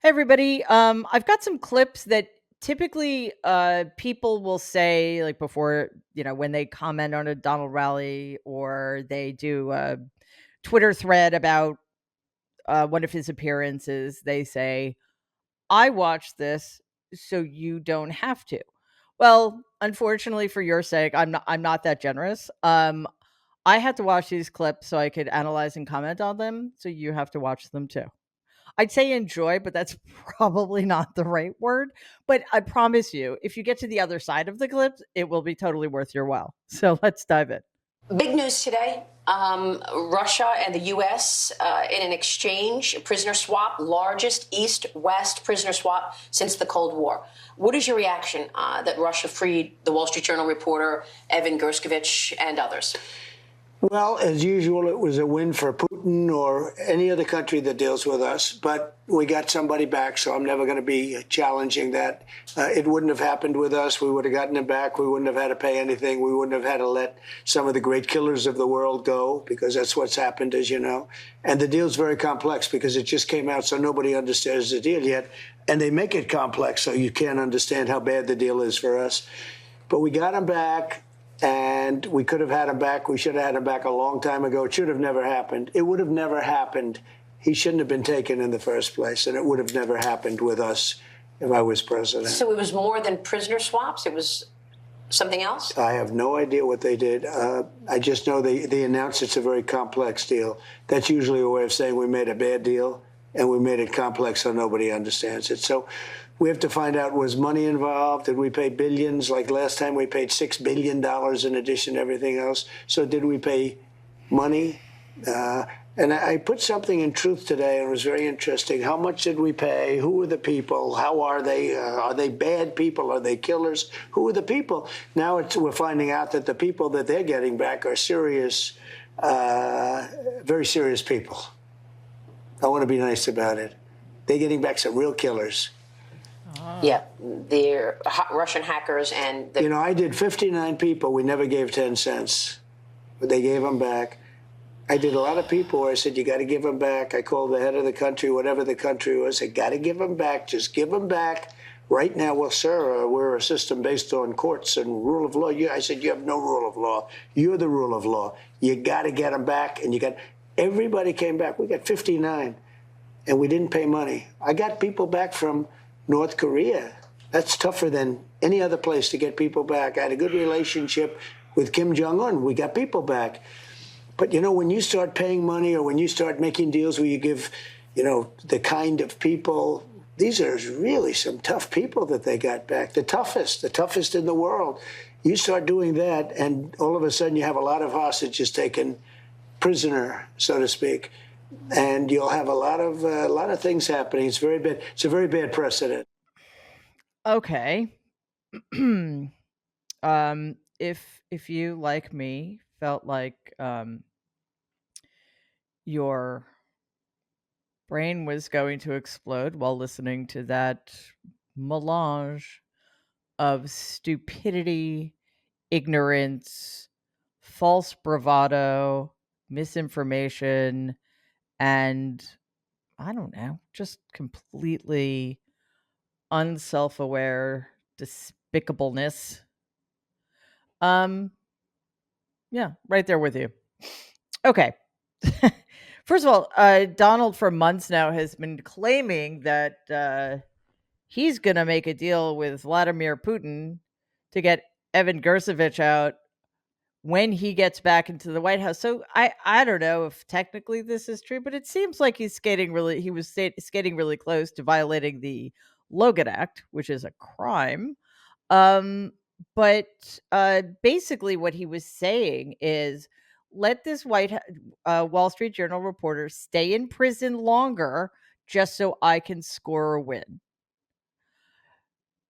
Hey everybody. I've got some clips that typically people will say like before, when they comment on a Donald rally or they do a Twitter thread about one of his appearances, they say, "I watched this so you don't have to." Well, unfortunately for your sake, I'm not that generous. I had to watch these clips so I could analyze and comment on them, so you have to watch them too. I'd say enjoy, but that's probably not the right word. But I promise you, if you get to the other side of the clips, it will be totally worth your while. So let's dive in. Big news today. Russia and the U.S. In an exchange, prisoner swap, largest East-West prisoner swap since the Cold War. What is your reaction that Russia freed the Wall Street Journal reporter Evan Gershkovich and others? Well, as usual, it was a win for Putin or any other country that deals with us. But we got somebody back, so I'm never going to be challenging that. It wouldn't have happened with us. We would have gotten him back. We wouldn't have had to pay anything. We wouldn't have had to let some of the great killers of the world go, because that's what's happened, as you know. And the deal's very complex because it just came out, so nobody understands the deal yet. And they make it complex, so you can't understand how bad the deal is for us. But we got him back. And we could have had him back. We should have had him back a long time ago. It should have never happened. It would have never happened. He shouldn't have been taken in the first place. And it would have never happened with us if I was president. So it was more than prisoner swaps? It was something else? I have no idea what they did. I just know they announced it's a very complex deal. That's usually a way of saying we made a bad deal and we made it complex so nobody understands it. So we have to find out, was money involved? Did we pay billions? Like last time we paid $6 billion in addition to everything else. So did we pay money? And I put something in Truth today, and it was very interesting. How much did we pay? Who are the people? How are they? Are they bad people? Are they killers? Who are the people? Now we're finding out that the people that they're getting back are serious, very serious people. I want to be nice about it. They're getting back some real killers. Yeah, they're Russian hackers and... I did 59 people. We never gave 10 cents. But they gave them back. I did a lot of people where I said, you got to give them back. I called the head of the country, whatever the country was. I got to give them back. Just give them back. Right now, well, sir, we're a system based on courts and rule of law. I said, you have no rule of law. You're the rule of law. You got to get them back. And everybody came back. We got 59. And we didn't pay money. I got people back from North Korea. That's tougher than any other place to get people back. I had a good relationship with Kim Jong-un. We got people back. But, when you start paying money or when you start making deals where you give, the kind of people, these are really some tough people that they got back. The toughest in the world. You start doing that, and all of a sudden you have a lot of hostages taken prisoner, so to speak. And you'll have a lot of things happening. It's very bad. It's a very bad precedent. Okay. If you, like me, felt like your brain was going to explode while listening to that melange of stupidity, ignorance, false bravado, misinformation, and I don't know, just completely unself-aware despicableness. Yeah, right there with you. Okay. First of all, Donald for months now has been claiming that he's going to make a deal with Vladimir Putin to get Evan Gershkovich out when he gets back into the White House. So I don't know if technically this is true, but it seems like he was skating really close to violating the Logan Act, which is a crime. But basically what he was saying is, let this Wall Street Journal reporter stay in prison longer just so I can score a win.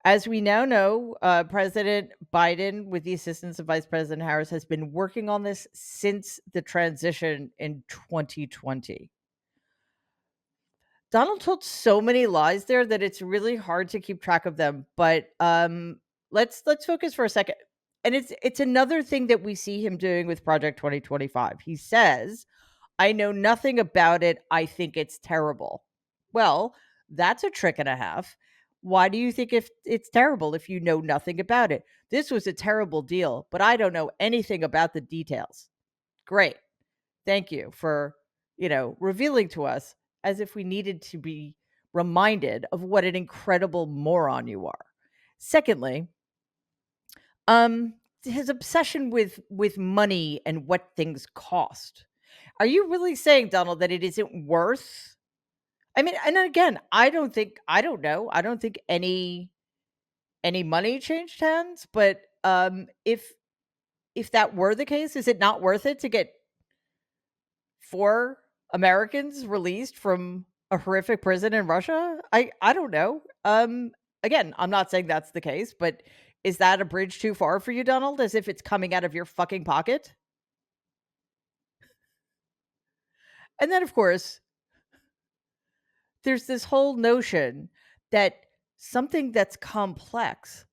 As we now know, President Biden, with the assistance of Vice President Harris, has been working on this since the transition in 2020. Donald told so many lies there that it's really hard to keep track of them. But let's focus for a second. And it's another thing that we see him doing with Project 2025. He says, "I know nothing about it. I think it's terrible." Well, That's a trick and a half. Why do you think if it's terrible if you know nothing about it? This was a terrible deal, but I don't know anything about the details. Great. Thank you for, revealing to us as if we needed to be reminded of what an incredible moron you are. Secondly, um his obsession with money and what things cost. Are you really saying, Donald, that it isn't worth? I mean, and again, I don't know. I don't think any money changed hands, but if that were the case, is it not worth it to get 4 Americans released from a horrific prison in Russia? I don't know. Again, I'm not saying that's the case, but is that a bridge too far for you, Donald? As if it's coming out of your fucking pocket? And then, of course, there's this whole notion that something that's complex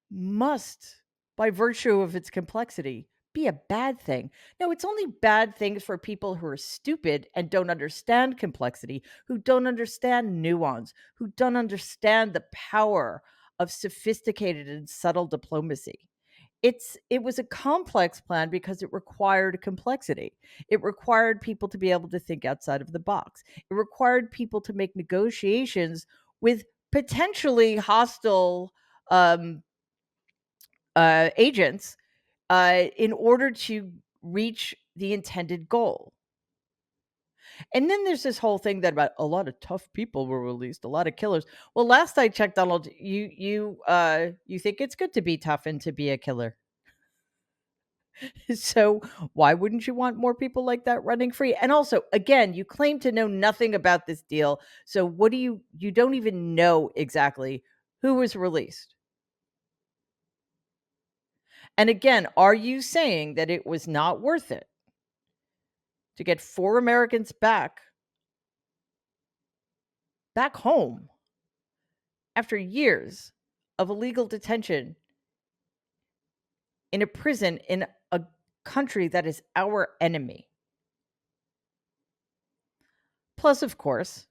must, by virtue of its complexity, be a bad thing. No, it's only bad things for people who are stupid and don't understand complexity, who don't understand nuance, who don't understand the power of sophisticated and subtle diplomacy. It was a complex plan because it required complexity. It required people to be able to think outside of the box. It required people to make negotiations with potentially hostile um, agents in order to reach the intended goal. And then there's this whole thing that about a lot of tough people were released, a lot of killers. Well, last I checked, Donald, you think it's good to be tough and to be a killer. So why wouldn't you want more people like that running free? And also, again, you claim to know nothing about this deal. So what do you don't even know exactly who was released? And again, are you saying that it was not worth it to get 4 Americans back home after years of illegal detention in a prison in a country that is our enemy? Plus, of course,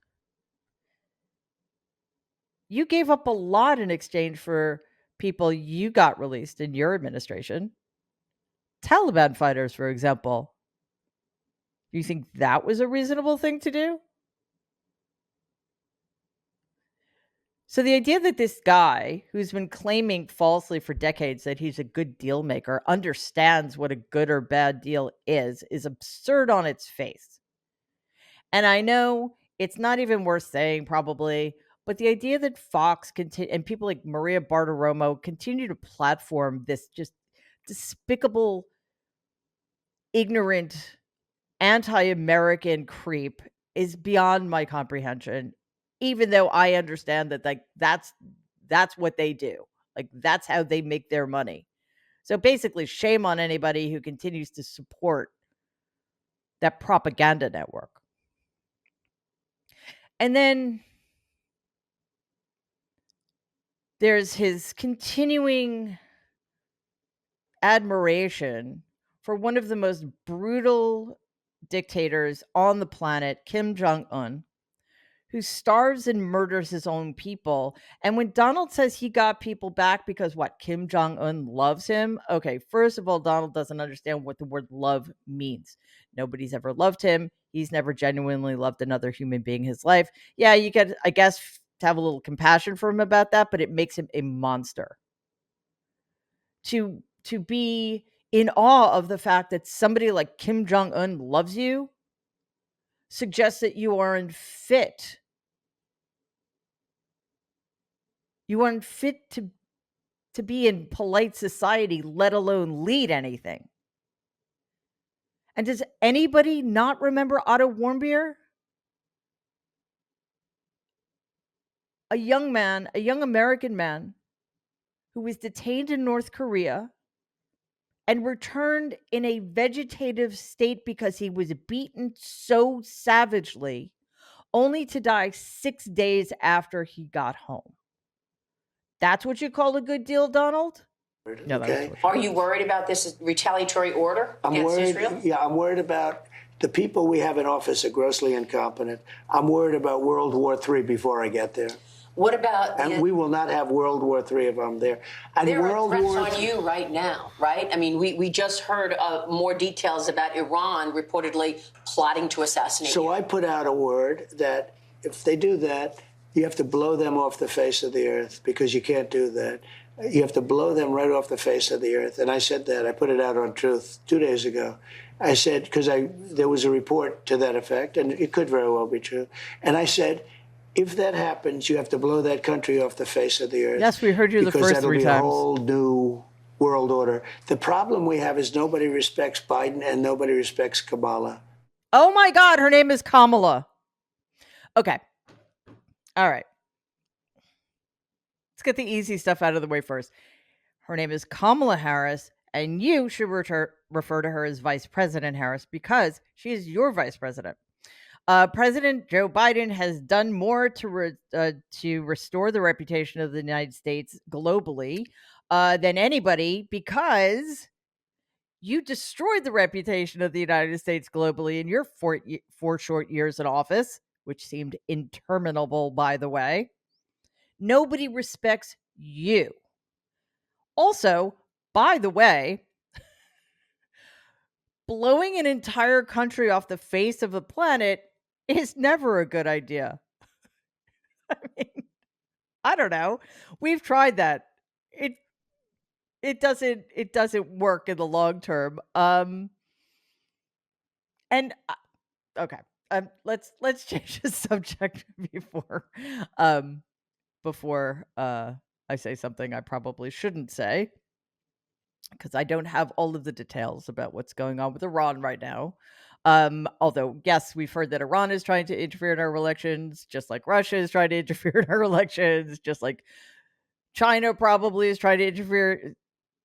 you gave up a lot in exchange for people you got released in your administration. Taliban fighters, for example. Do you think that was a reasonable thing to do? So the idea that this guy who's been claiming falsely for decades that he's a good deal maker understands what a good or bad deal is absurd on its face. And I know it's not even worth saying probably, but the idea that Fox and people like Maria Bartiromo continue to platform this just despicable, ignorant, anti-American creep is beyond my comprehension, even though I understand that that's what they do. Like that's how they make their money. So basically, shame on anybody who continues to support that propaganda network. And then there's his continuing admiration for one of the most brutal dictators on the planet, Kim Jong Un, who starves and murders his own people. And when Donald says he got people back because what, Kim Jong Un loves him? Okay, first of all, Donald doesn't understand what the word love means. Nobody's ever loved him. He's never genuinely loved another human being in his life. Yeah, you get, I guess, to have a little compassion for him about that, but it makes him a monster. To be in awe of the fact that somebody like Kim Jong Un loves you suggests that you are unfit. You aren't fit to be in polite society, let alone lead anything. And does anybody not remember Otto Warmbier? A young man, a young American man who was detained in North Korea and returned in a vegetative state because he was beaten so savagely, only to die 6 days after he got home. That's what you call a good deal, Donald? No, Okay. Are you worried about this retaliatory order against Israel? Yeah, I'm worried about The people we have in office are grossly incompetent. I'm worried about World War III before I get there. What about... And we will not have World War III if I'm there. And there World are threats War on you right now, right? I mean, we just heard more details about Iran reportedly plotting to assassinate you. So I put out a word that if they do that, you have to blow them off the face of the earth, because you can't do that. You have to blow them right off the face of the earth. And I said that. I put it out on Truth 2 days ago. I said, because there was a report to that effect, and it could very well be true. And I said, if that happens, you have to blow that country off the face of the earth. Yes, we heard you the first 3 times. Because that'll be a whole new world order. The problem we have is nobody respects Biden and nobody respects Kamala. Oh my God, her name is Kamala. Okay. All right. Let's get the easy stuff out of the way first. Her name is Kamala Harris, and you should refer to her as Vice President Harris, because she is your vice president. President Joe Biden has done more to restore the reputation of the United States globally than anybody, because you destroyed the reputation of the United States globally in your 4 short years in office, which seemed interminable, by the way. Nobody respects you. Also, by the way, blowing an entire country off the face of the planet is never a good idea. I mean, I don't know. We've tried that. It doesn't work in the long term. And okay. Let's change the subject before I say something I probably shouldn't say, because I don't have all of the details about what's going on with Iran right now. Although, yes, we've heard that Iran is trying to interfere in our elections, just like Russia is trying to interfere in our elections, just like China probably is trying to interfere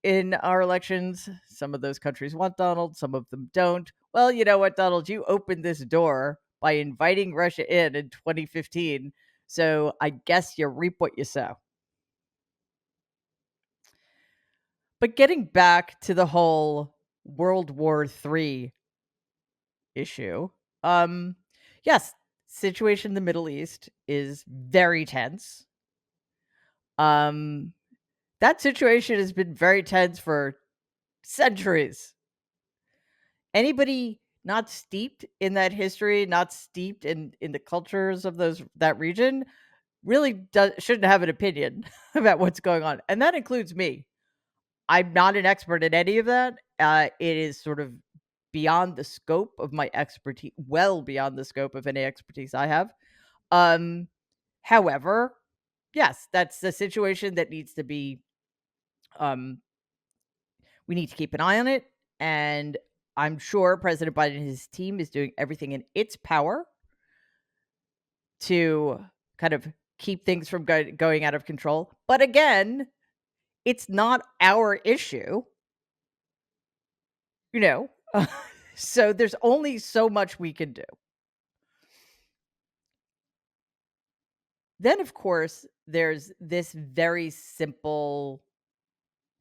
in our elections. Some of those countries want Donald, some of them don't. Well, you know what, Donald? You opened this door by inviting Russia in 2015. So I guess you reap what you sow. But getting back to the whole World War III issue, yes, situation in the Middle East is very tense. That situation has been very tense for centuries. Anybody not steeped in that history, not steeped in the cultures of that region, really shouldn't have an opinion about what's going on. And that includes me. I'm not an expert in any of that. It is sort of beyond the scope of my expertise, well beyond the scope of any expertise I have. However, yes, that's the situation that needs to be, we need to keep an eye on it. And I'm sure President Biden and his team is doing everything in its power to kind of keep things from going out of control. But again, it's not our issue, you know. So there's only so much we can do. Then, of course, there's this very simple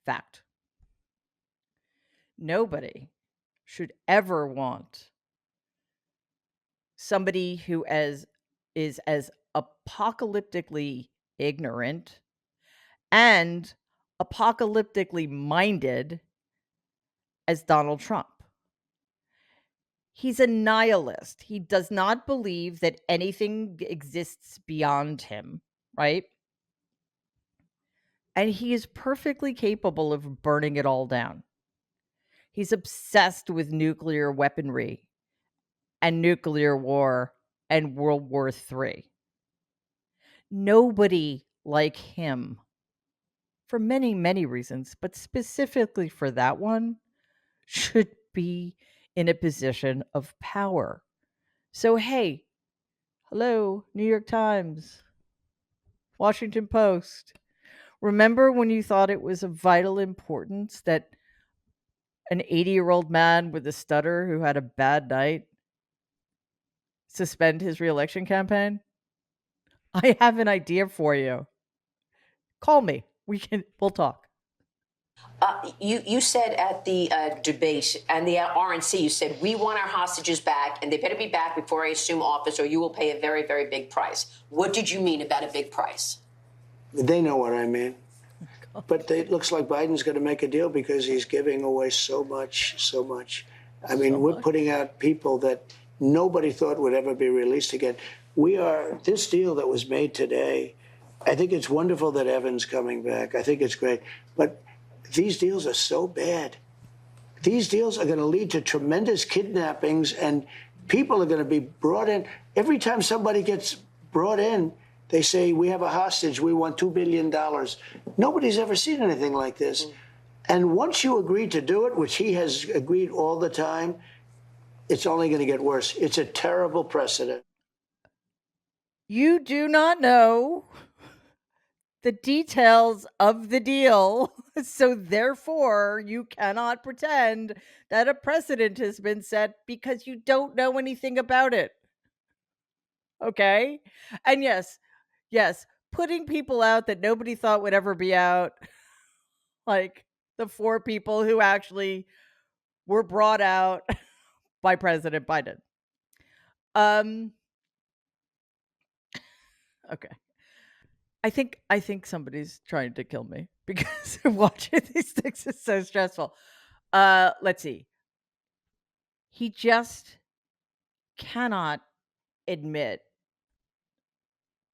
fact. Nobody should ever want somebody who is as apocalyptically ignorant and apocalyptically minded as Donald Trump. He's a nihilist. He does not believe that anything exists beyond him, right? And he is perfectly capable of burning it all down. He's obsessed with nuclear weaponry and nuclear war and World War III. Nobody like him, for many, many reasons, but specifically for that one, should be in a position of power. So, hey, hello, New York Times, Washington Post. Remember when you thought it was of vital importance that an 80-year-old man with a stutter who had a bad night suspend his reelection campaign? I have an idea for you. Call me. We'll talk. You said at the debate and the RNC, you said, we want our hostages back, and they better be back before I assume office, or you will pay a very, very big price. What did you mean about a big price? They know what I mean. But it looks like Biden's going to make a deal because he's giving away so much, so much. I mean, we're putting out people that nobody thought would ever be released again. This deal that was made today, I think it's wonderful that Evan's coming back. I think it's great. But these deals are so bad. These deals are going to lead to tremendous kidnappings, and people are going to be brought in. Every time somebody gets brought in, they say, we have a hostage, we want $2 billion. Nobody's ever seen anything like this. And once you agree to do it, which he has agreed all the time, it's only going to get worse. It's a terrible precedent. You do not know the details of the deal, so therefore you cannot pretend that a precedent has been set because you don't know anything about it. Okay? And yes, putting people out that nobody thought would ever be out, like the 4 people who actually were brought out by President Biden. Okay. I think somebody's trying to kill me because watching these things is so stressful. Let's see. He just cannot admit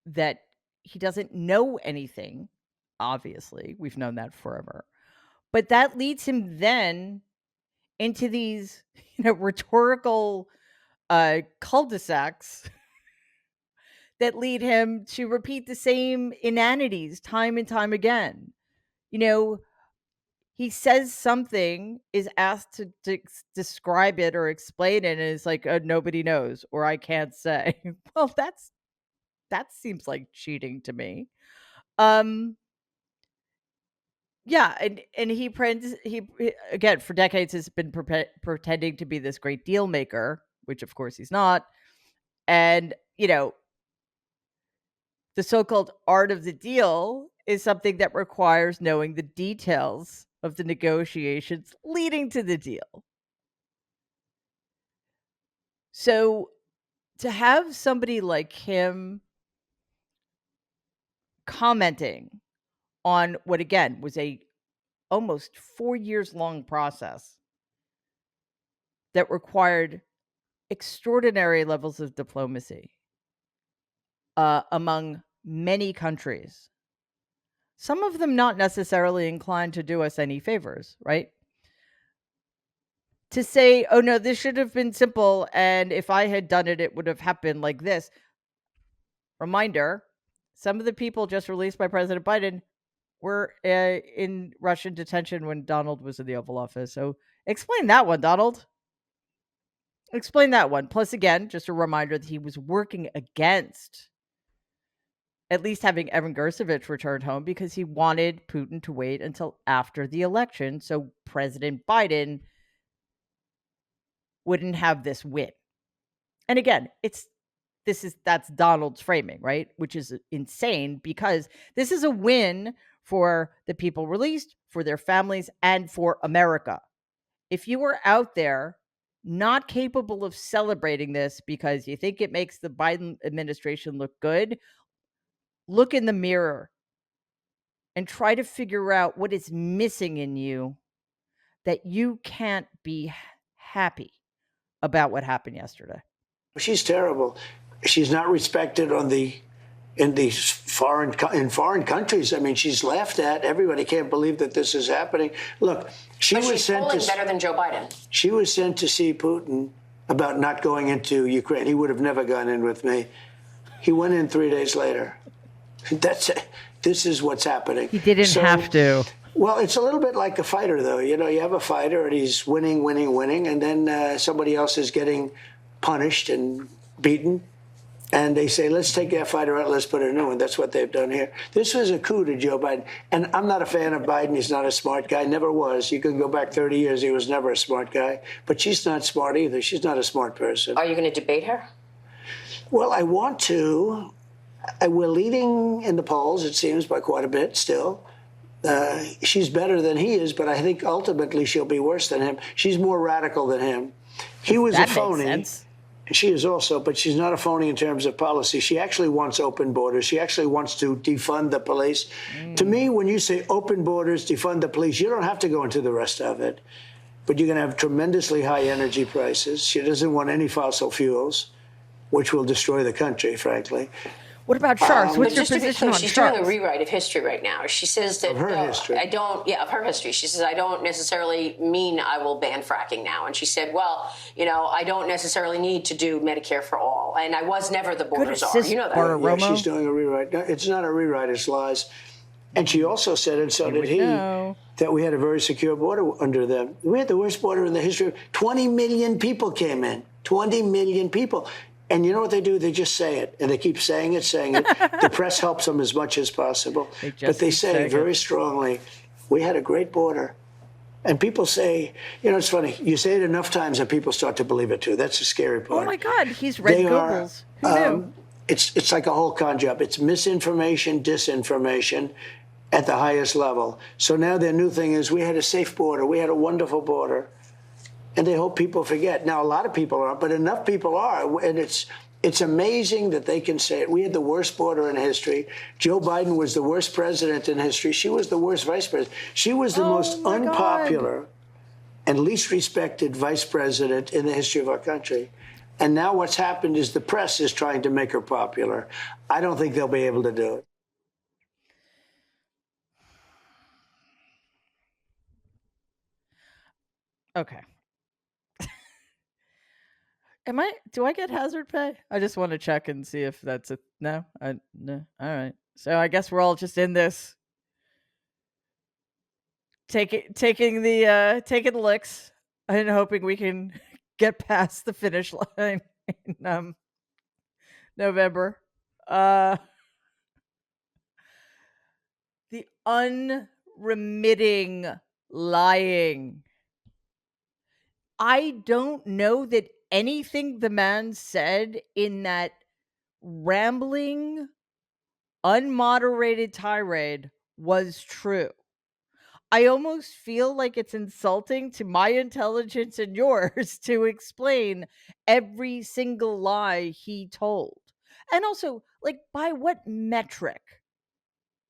that he doesn't know anything. Obviously, we've known that forever. But that leads him then into these, rhetorical cul-de-sacs that lead him to repeat the same inanities time and time again. He says something, is asked to describe it or explain it, and it's like, nobody knows, or I can't say. Well, that seems like cheating to me. Yeah, and he again, for decades has been pretending to be this great deal maker, which of course he's not. And the so-called art of the deal is something that requires knowing the details of the negotiations leading to the deal. So to have somebody like him commenting on what again was a almost 4 years long process that required extraordinary levels of diplomacy among many countries, some of them not necessarily inclined to do us any favors, right? To say, oh no, this should have been simple, and if I had done it, it would have happened like this. Reminder, some of the people just released by President Biden were in Russian detention when Donald was in the Oval Office. So explain that one, Donald. Explain that one. Plus, again, just a reminder that he was working against at least having Evan Gersovich returned home because he wanted Putin to wait until after the election so President Biden wouldn't have this win. And again, that's Donald's framing, right? Which is insane because this is a win for the people released, for their families, and for America. If you were out there not capable of celebrating this because you think it makes the Biden administration look good, look in the mirror and try to figure out what is missing in you that you can't be happy about what happened yesterday. She's terrible. She's not respected in foreign countries. I mean, she's laughed at. Everybody can't believe that this is happening. Look, she's polling better than Joe Biden. She was sent to see Putin about not going into Ukraine. He would have never gone in with me. He went in 3 days later. This is what's happening. He didn't have to. Well, it's a little bit like a fighter, though. You have a fighter and he's winning, and then somebody else is getting punished and beaten. And they say, let's take that fighter out, let's put a new one. That's what they've done here. This was a coup to Joe Biden. And I'm not a fan of Biden. He's not a smart guy, never was. You can go back 30 years, he was never a smart guy. But she's not smart either. She's not a smart person. Are you going to debate her? Well, I want to. We're leading in the polls, it seems, by quite a bit still. She's better than he is, but I think ultimately she'll be worse than him. She's more radical than him. He was a That makes phony. sense. She is also, but she's not a phony in terms of policy. She actually wants open borders. She actually wants to defund the police. To me, when you say open borders, defund the police, you don't have to go into the rest of it. But you're going to have tremendously high energy prices. She doesn't want any fossil fuels, which will destroy the country, frankly. What about sharks? What's But your just to be position clear, on she's sharks? doing a rewrite of history right now. She says that Of her history. of her history. She says, I don't necessarily mean I will ban fracking now. And she said, well, I don't necessarily need to do Medicare for all. And I was never the borders are. You know that. Barbara Yeah, Romo. she's doing a rewrite. No, it's not a rewrite, it's lies. And she also said, and so did he, that we had a very secure border under them. We had the worst border in the history. 20 million people came in. 20 million people. And you know what they do? They just say it. And they keep saying it, saying it. The press helps them as much as possible. But they say very strongly, we had a great border. And people say, it's funny. You say it enough times and people start to believe it too. That's the scary part. Oh my God, he's read Goebbels. Who knew? It's like a whole con job. It's misinformation, disinformation at the highest level. So now their new thing is we had a safe border. We had a wonderful border. And they hope people forget. Now, a lot of people aren't, but enough people are. And it's amazing that they can say it. We had the worst border in history. Joe Biden was the worst president in history. She was the worst vice president. She was the most unpopular and least respected vice president in the history of our country. And now what's happened is the press is trying to make her popular. I don't think they'll be able to do it. Okay. Do I get hazard pay? I just want to check and see if that's no. No. All right. So I guess we're all just in this taking the licks and hoping we can get past the finish line in November. The unremitting lying. I don't know that anything the man said in that rambling, unmoderated tirade was true. I almost feel like it's insulting to my intelligence and yours to explain every single lie he told. And also, by what metric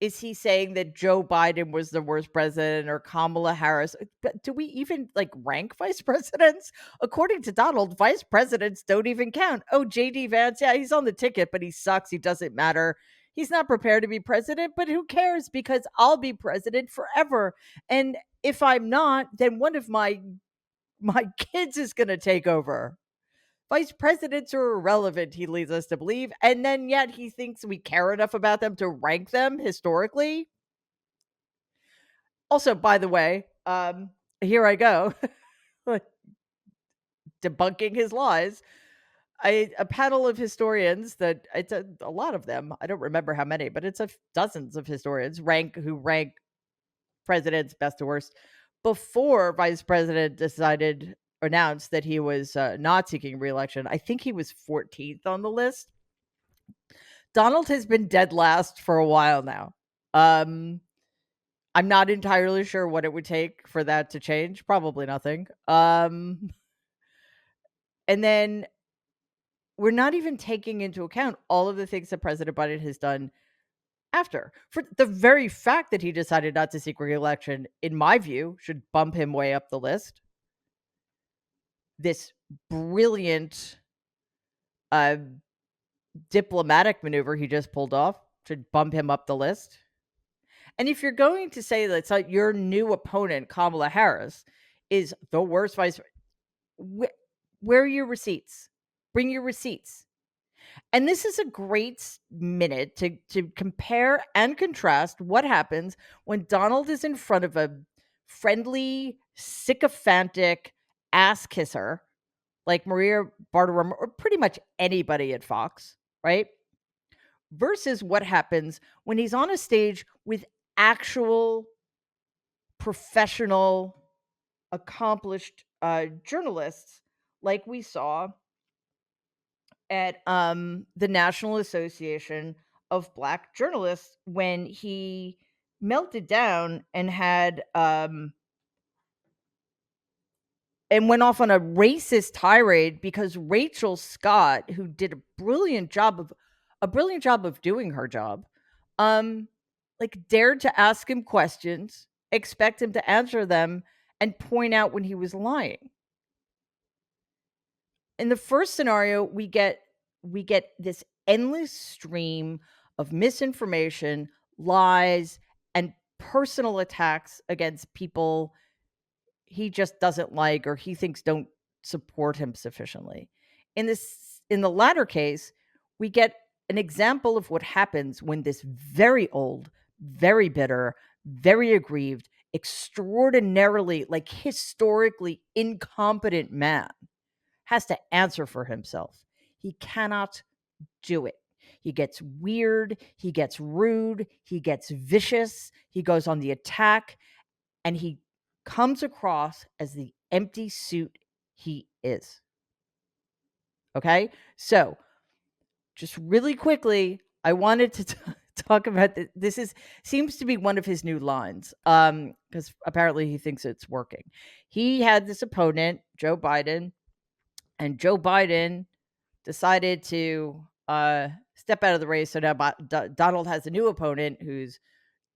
is he saying that Joe Biden was the worst president or Kamala Harris? But do we even rank vice presidents? According to Donald, vice presidents don't even count. Oh, JD Vance, yeah, he's on the ticket, but he sucks. He doesn't matter. He's not prepared to be president, but who cares? Because I'll be president forever. And if I'm not, then one of my kids is going to take over. Vice presidents are irrelevant, he leads us to believe, and then yet he thinks we care enough about them to rank them historically. Also, by the way, here I go, debunking his lies. A panel of historians that it's a lot of them. I don't remember how many, but it's dozens of historians rank presidents best to worst before Vice President announced that he was not seeking re-election. I think he was 14th on the list. Donald has been dead last for a while now. I'm not entirely sure what it would take for that to change. Probably nothing. And then we're not even taking into account all of the things that President Biden has done after. For the very fact that he decided not to seek re-election, in my view, should bump him way up the list. This brilliant diplomatic maneuver he just pulled off should bump him up the list. And if you're going to say that your new opponent, Kamala Harris, is the worst vice, where are your receipts? Bring your receipts. And this is a great minute to compare and contrast what happens when Donald is in front of a friendly, sycophantic ass kisser like Maria Bartiromo or pretty much anybody at Fox, right? Versus what happens when he's on a stage with actual professional, accomplished journalists like we saw at the National Association of Black Journalists when he melted down and had and went off on a racist tirade because Rachel Scott, who did a brilliant job of doing her job, um, like dared to ask him questions, expect him to answer them, and point out when he was lying. In the first scenario, we get this endless stream of misinformation, lies, and personal attacks against people he just doesn't like or he thinks don't support him sufficiently. In the latter case, we get an example of what happens when this very old, very bitter, very aggrieved, extraordinarily, like historically incompetent man has to answer for himself. He cannot do it. He gets weird, he gets rude, he gets vicious, he goes on the attack, and he comes across as the empty suit he is. Okay? So, just really quickly, I wanted to talk about this is seems to be one of his new lines cuz apparently he thinks it's working. He had this opponent, Joe Biden, and Joe Biden decided to step out of the race. So now Donald has a new opponent who's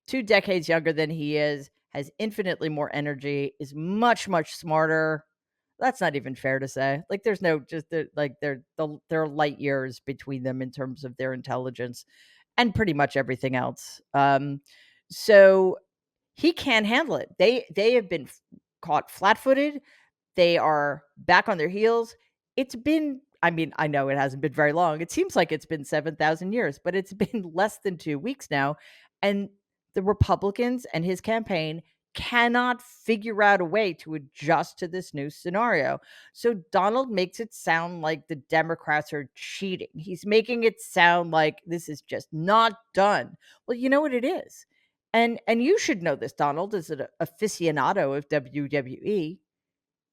2 decades younger than he is, has infinitely more energy, is much, much smarter. That's not even fair to say. Like, there's no just there are light years between them in terms of their intelligence and pretty much everything else. So he can't handle it. They have been caught flat-footed. They are back on their heels. It's been, I mean, I know it hasn't been very long. It seems like it's been 7,000 years, but it's been less than 2 weeks now, and the Republicans and his campaign cannot figure out a way to adjust to this new scenario. So Donald makes it sound like the Democrats are cheating. He's making it sound like this is just not done. Well, you know what it is. And you should know this, Donald, as an aficionado of WWE.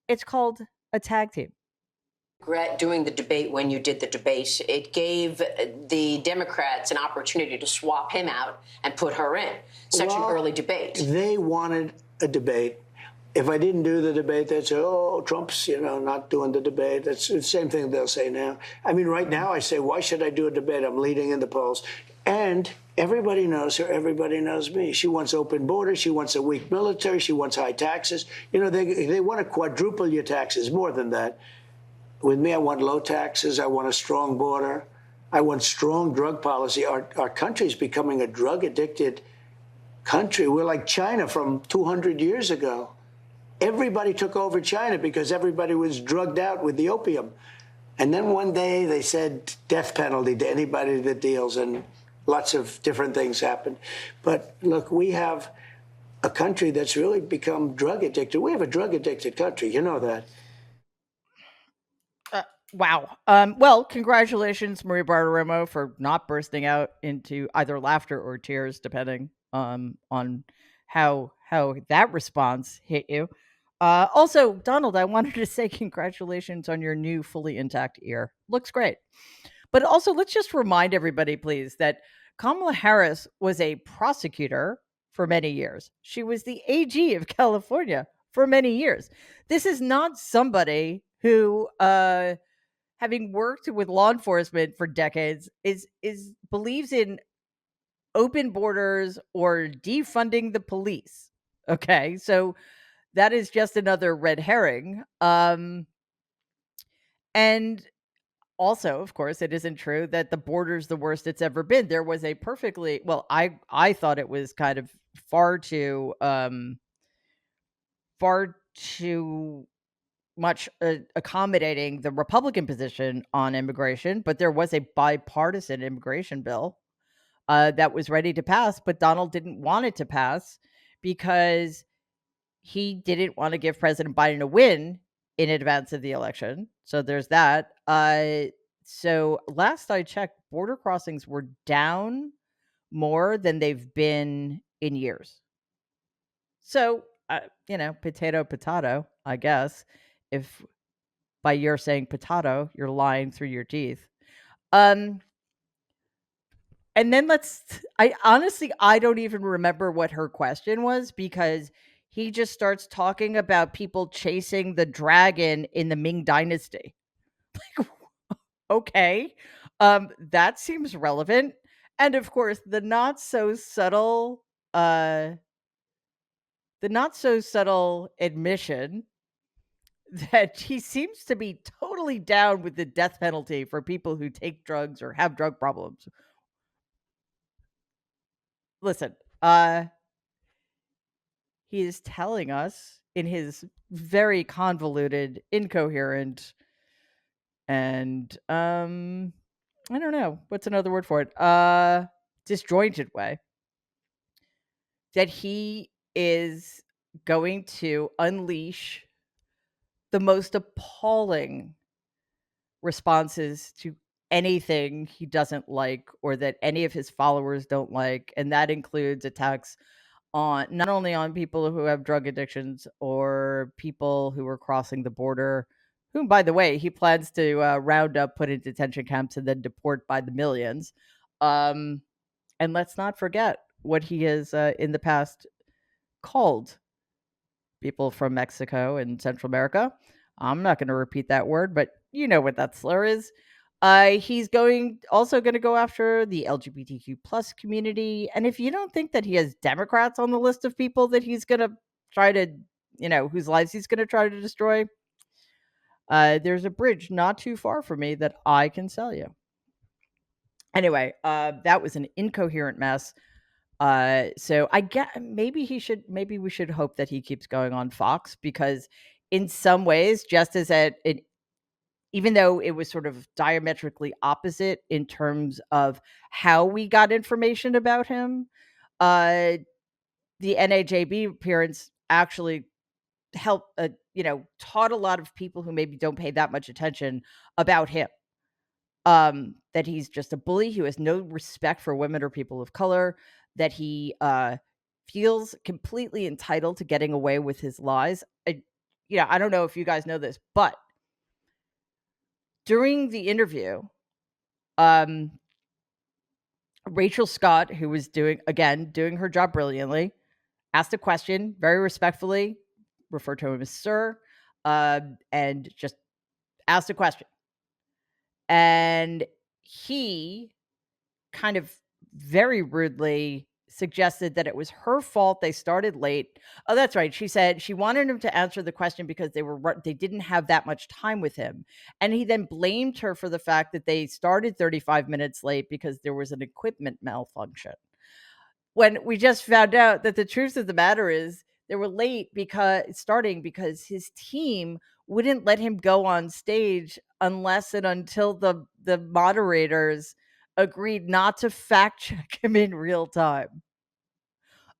It's called a tag team. Regret doing the debate when you did the debate. It gave the Democrats an opportunity to swap him out and put her in. Such an early debate. They wanted a debate. If I didn't do the debate, they'd say, oh, Trump's, not doing the debate. That's the same thing they'll say now. I mean, right now I say, why should I do a debate? I'm leading in the polls. And everybody knows her. Everybody knows me. She wants open borders. She wants a weak military. She wants high taxes. They want to quadruple your taxes, more than that. With me, I want low taxes. I want a strong border. I want strong drug policy. Our country's becoming a drug-addicted country. We're like China from 200 years ago. Everybody took over China because everybody was drugged out with the opium. And then one day they said death penalty to anybody that deals, and lots of different things happened. But look, we have a country that's really become drug-addicted. We have a drug-addicted country. You know that. Wow. Well, congratulations, Maria Bartiromo, for not bursting out into either laughter or tears, depending on how that response hit you. Also, Donald, I wanted to say congratulations on your new fully intact ear. Looks great. But also, let's just remind everybody, please, that Kamala Harris was a prosecutor for many years. She was the AG of California for many years. This is not somebody who having worked with law enforcement for decades is believes in open borders or defunding the police. Okay? So that is just another red herring. And also, of course, it isn't true that the border's the worst it's ever been. There was a perfectly well, I thought it was kind of far too much accommodating the Republican position on immigration, but there was a bipartisan immigration bill that was ready to pass, but Donald didn't want it to pass because he didn't want to give President Biden a win in advance of the election. So there's that. So last I checked, border crossings were down more than they've been in years. So, potato, potato, I guess. If by you're saying potato, you're lying through your teeth. Um, And then I honestly, I don't even remember what her question was because he just starts talking about people chasing the dragon in the Ming Dynasty. Okay. That seems relevant. And of course, uh the not so subtle admission that he seems to be totally down with the death penalty for people who take drugs or have drug problems. Listen, he is telling us in his very convoluted, incoherent, and I don't know what's another word for it. Disjointed way that he is going to unleash the most appalling responses to anything he doesn't like or that any of his followers don't like, and that includes attacks on not only on people who have drug addictions or people who are crossing the border, whom, by the way, he plans to round up, put in detention camps, and then deport by the millions. Um, and let's not forget what he has in the past called people from Mexico and Central America. I'm not going to repeat that word, but you know what that slur is. He's going to go after the LGBTQ plus community, and if you don't think that he has Democrats on the list of people that he's going to try to, whose lives he's going to try to destroy, there's a bridge not too far from me that I can sell you. Anyway, that was an incoherent mess. So I get maybe we should hope that he keeps going on Fox because in some ways, just as even though it was sort of diametrically opposite in terms of how we got information about him, uh, the NAJB appearance actually helped, taught a lot of people who maybe don't pay that much attention about him. That he's just a bully who has no respect for women or people of color, that he feels completely entitled to getting away with his lies. I don't know if you guys know this, but during the interview, um, Rachel Scott, who was doing her job brilliantly, asked a question very respectfully, referred to him as sir, and just asked a question. And he kind of very rudely suggested that it was her fault they started late. Oh, that's right. She said she wanted him to answer the question because they didn't have that much time with him. And he then blamed her for the fact that they started 35 minutes late because there was an equipment malfunction. When we just found out that the truth of the matter is they were late because his team wouldn't let him go on stage unless and until the moderators agreed not to fact check him in real time.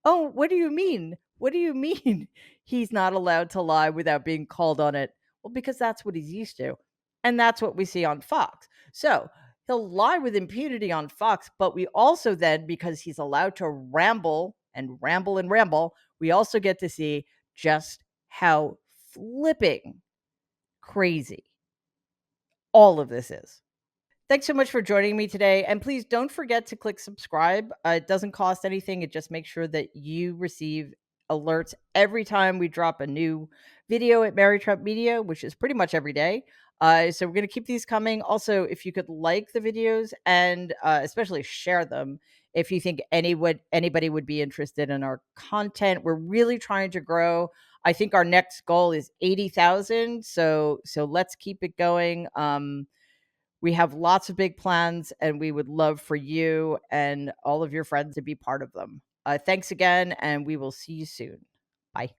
Oh, what do you mean? What do you mean he's not allowed to lie without being called on it? Well, because that's what he's used to. And that's what we see on Fox. So he'll lie with impunity on Fox, but we also then, because he's allowed to ramble and ramble and ramble, we also get to see just how flipping crazy all of this is. Thanks so much for joining me today. And please don't forget to click subscribe. It doesn't cost anything. It just makes sure that you receive alerts every time we drop a new video at Mary Trump Media, which is pretty much every day. So we're going to keep these coming. Also, if you could like the videos and especially share them if you think anybody would be interested in our content. We're really trying to grow. I think our next goal is 80,000. So let's keep it going. We have lots of big plans, and we would love for you and all of your friends to be part of them. Thanks again, and we will see you soon. Bye.